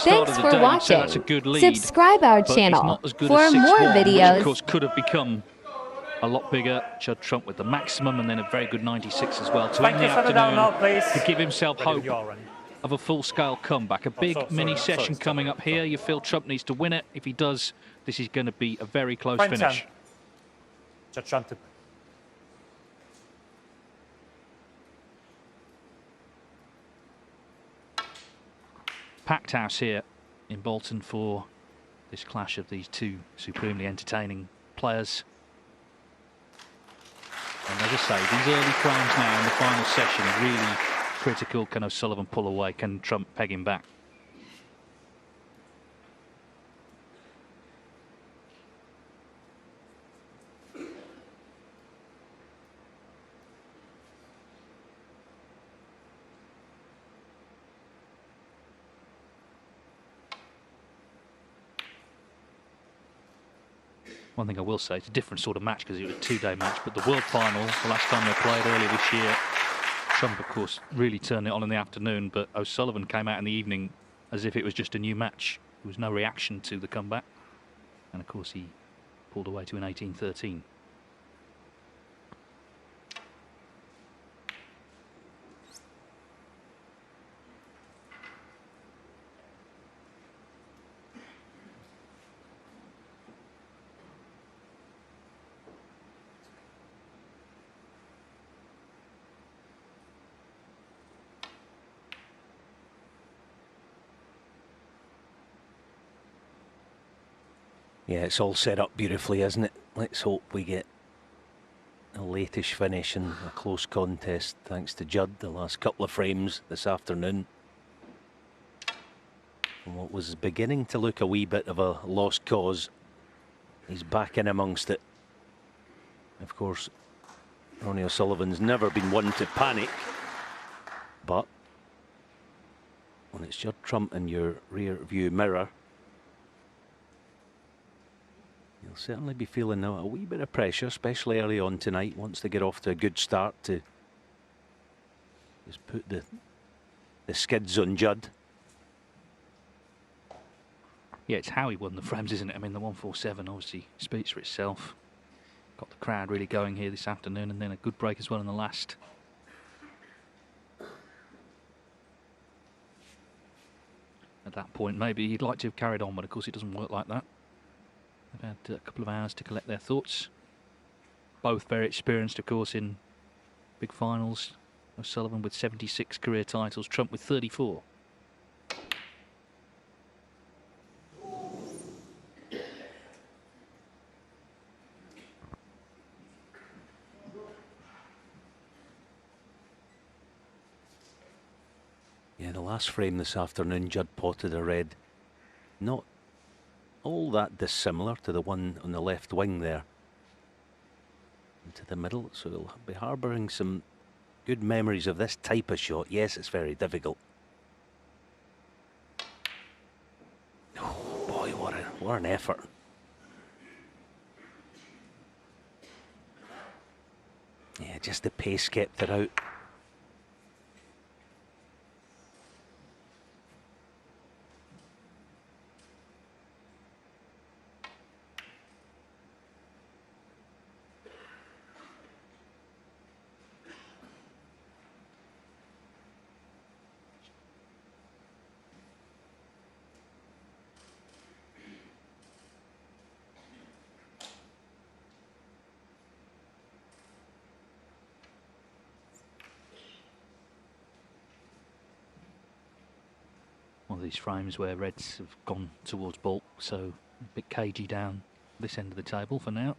start Thanks of the for day, you'd say watching. that's a good lead. Subscribe our But it's channel not as good for as 6-1, more which videos. of course could have become a lot bigger. Judd Trump with the maximum and then a very good 96 as well to end the afternoon, to give himself hope of a full-scale comeback. A big mini-session coming up here. You feel Trump needs to win it. If he does, this is going to be a very close finish. Packed house here in Bolton for this clash of these two supremely entertaining players. And as I say, these early frames now in the final session are really critical. Can O'Sullivan pull away? Can Trump peg him back? One thing I will say, it's a different sort of match because it was a two-day match, but the World Final, the last time they played earlier this year, Trump, of course, really turned it on in the afternoon, but O'Sullivan came out in the evening as if it was just a new match. There was no reaction to the comeback. And, of course, he pulled away to an 18-13. Yeah, it's all set up beautifully, isn't it? Let's hope we get a latish finish and a close contest thanks to Judd the last couple of frames this afternoon. And what was beginning to look a wee bit of a lost cause, he's back in amongst it. Of course, Ronnie O'Sullivan's never been one to panic, but when it's Judd Trump in your rear view mirror, you'll certainly be feeling a wee bit of pressure, especially early on tonight. Wants to get off to a good start to just put the skids on Judd. Yeah, it's how he won the frames, isn't it? I mean, the 147 obviously speaks for itself. Got the crowd really going here this afternoon, and then a good break as well in the last. At that point, maybe he'd like to have carried on, but of course it doesn't work like that. They've had a couple of hours to collect their thoughts. Both very experienced, of course, in big finals. O'Sullivan with 76 career titles, Trump with 34. Yeah, the last frame this afternoon, Judd potted a red. Not all that dissimilar to the one on the left wing there. Into the middle, so he'll be harbouring some good memories of this type of shot. Yes, it's very difficult. Oh boy, what an effort. Yeah, just the pace kept it out. One of these frames where Reds have gone towards bulk, so a bit cagey down this end of the table for now.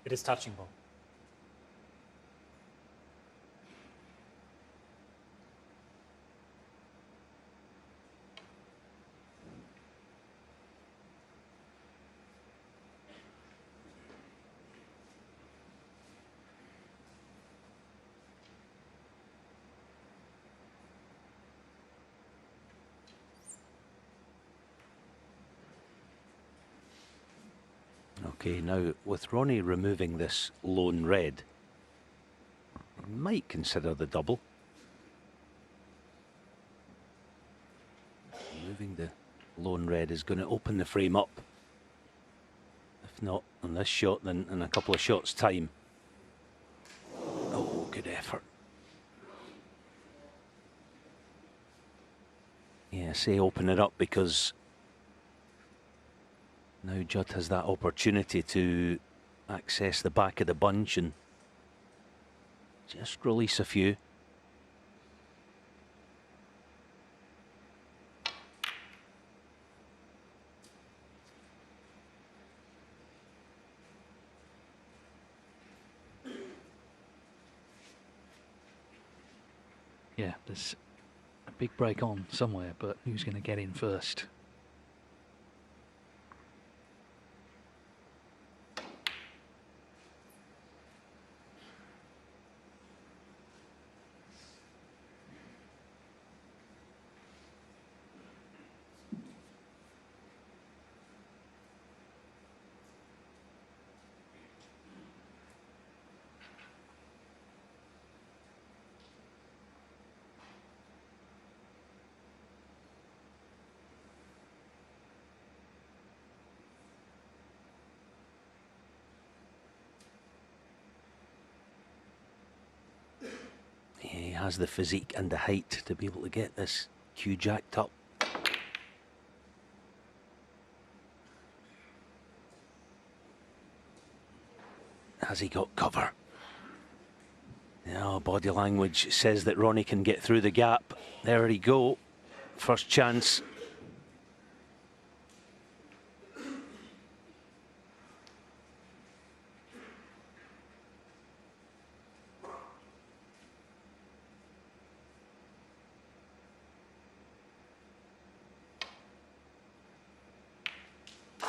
It is touching ball. Okay, now with Ronnie removing this lone red, he might consider the double. Removing the lone red is going to open the frame up. If not on this shot, then in a couple of shots' time. Oh, good effort. Yeah, say open it up, because now Judd has that opportunity to access the back of the bunch and just release a few. Yeah, there's a big break on somewhere, but who's going to get in first? He has the physique and the height to be able to get this cue jacked up. Has he got cover? Now, body language says that Ronnie can get through the gap. There he go. First chance.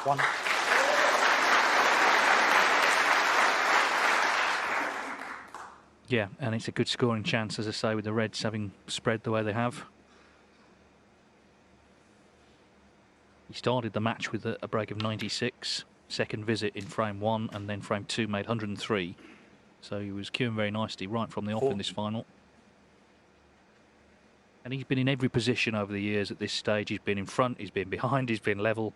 One. Yeah, and it's a good scoring chance, as I say, with the Reds having spread the way they have. He started the match with a break of 96, second visit in frame 1, and then frame 2 made 103. So he was queuing very nicely right from the off in this final. And he's been in every position over the years at this stage. He's been in front, he's been behind, he's been level.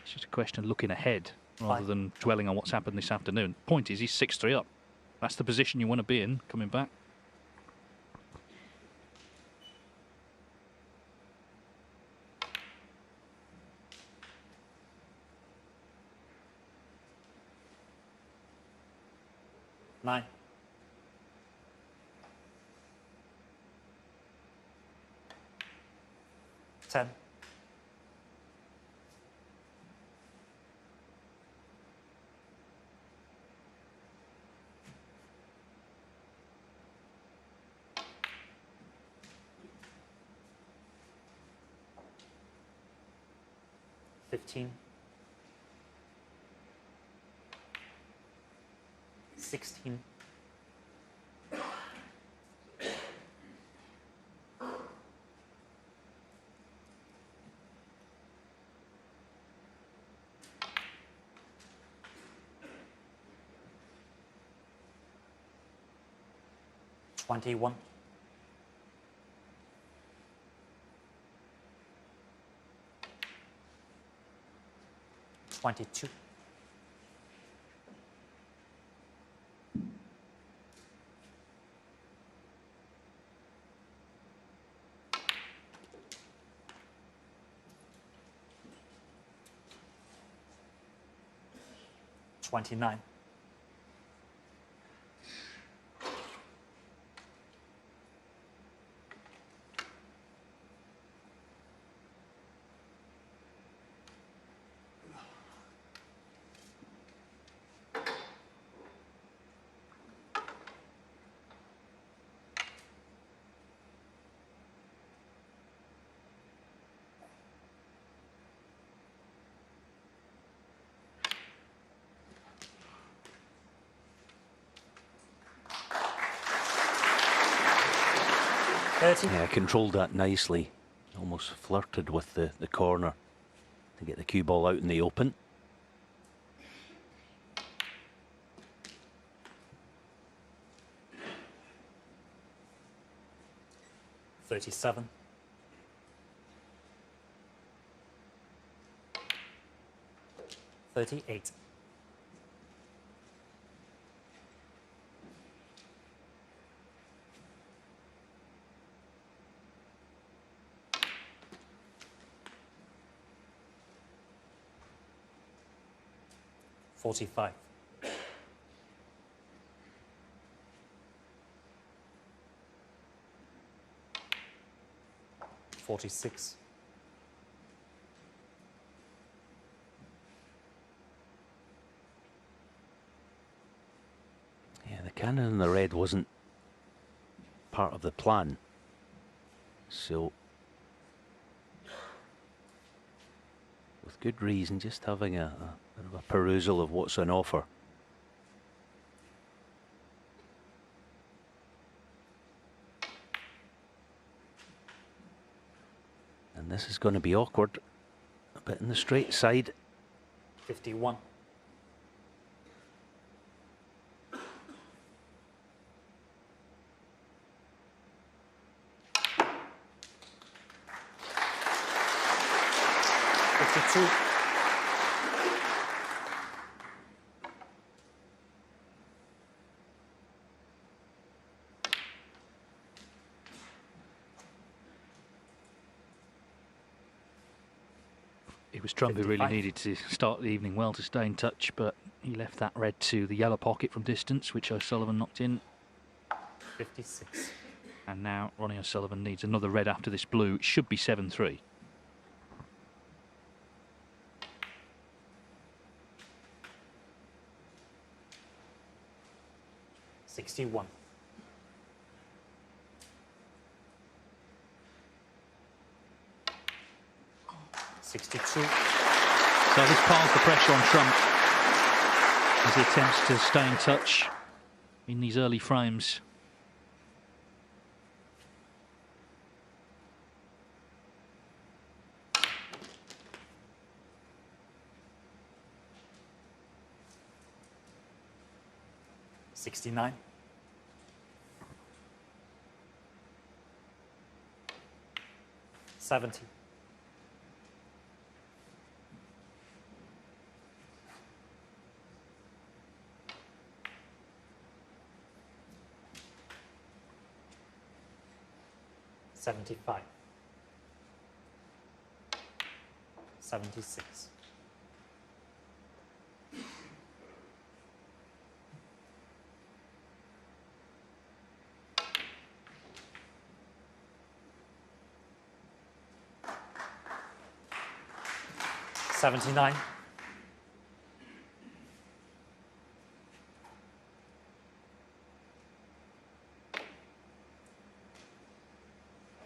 It's just a question of looking ahead rather than dwelling on what's happened this afternoon. Point is, he's 6-3 up. That's the position you want to be in coming back. Nine. Ten. $15. 16. 21. 22. 29. 30. 30. Yeah, controlled that nicely. Almost flirted with the corner to get the cue ball out in the open. $37. $38. $45. $46. Yeah, the cannon in the red wasn't part of the plan. So, with good reason, just having a bit of a perusal of what's on offer. And this is going to be awkward. A bit in the straight side. 51. $52. It was Trump who really 55. needed to start the evening well to stay in touch, but he left that red to the yellow pocket from distance, which O'Sullivan knocked in. 56. And now Ronnie O'Sullivan needs another red after this blue. It should be 7-3. $61. $62. So this piles the pressure on Trump as he attempts to stay in touch in these early frames. $69. $70. $75. $76. $79.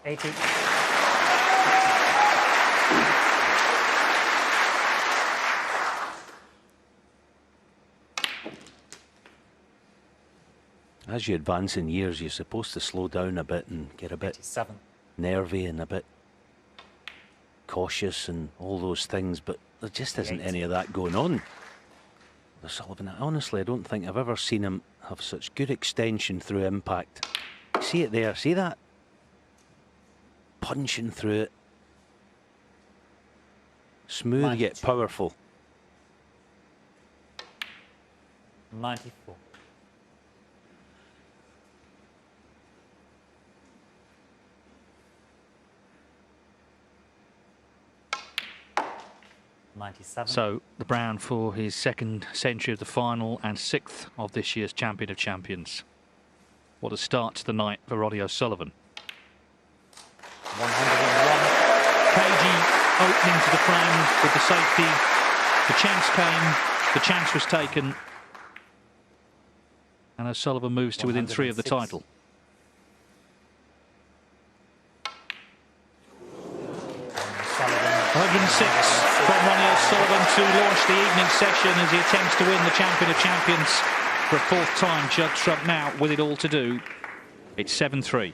$80. As you advance in years, you're supposed to slow down a bit and get a bit 87. nervy and a bit cautious and all those things, but there just isn't any of that going on. Sullivan, honestly, I don't think I've ever seen him have such good extension through impact. See it there, see that? Punching through it. Smooth yet 92. powerful. 94. $97. So the brown for his second century of the final and sixth of this year's Champion of Champions. What a start to the night for Ronnie O'Sullivan. 101. Cagey opening to the frame with the safety. The chance came, the chance was taken, and O'Sullivan moves to within 3 of the 106. title. 106 from Ronnie O'Sullivan to launch the evening session as he attempts to win the Champion of Champions for a 4th time. Judd Trump now with it all to do. It's 7-3.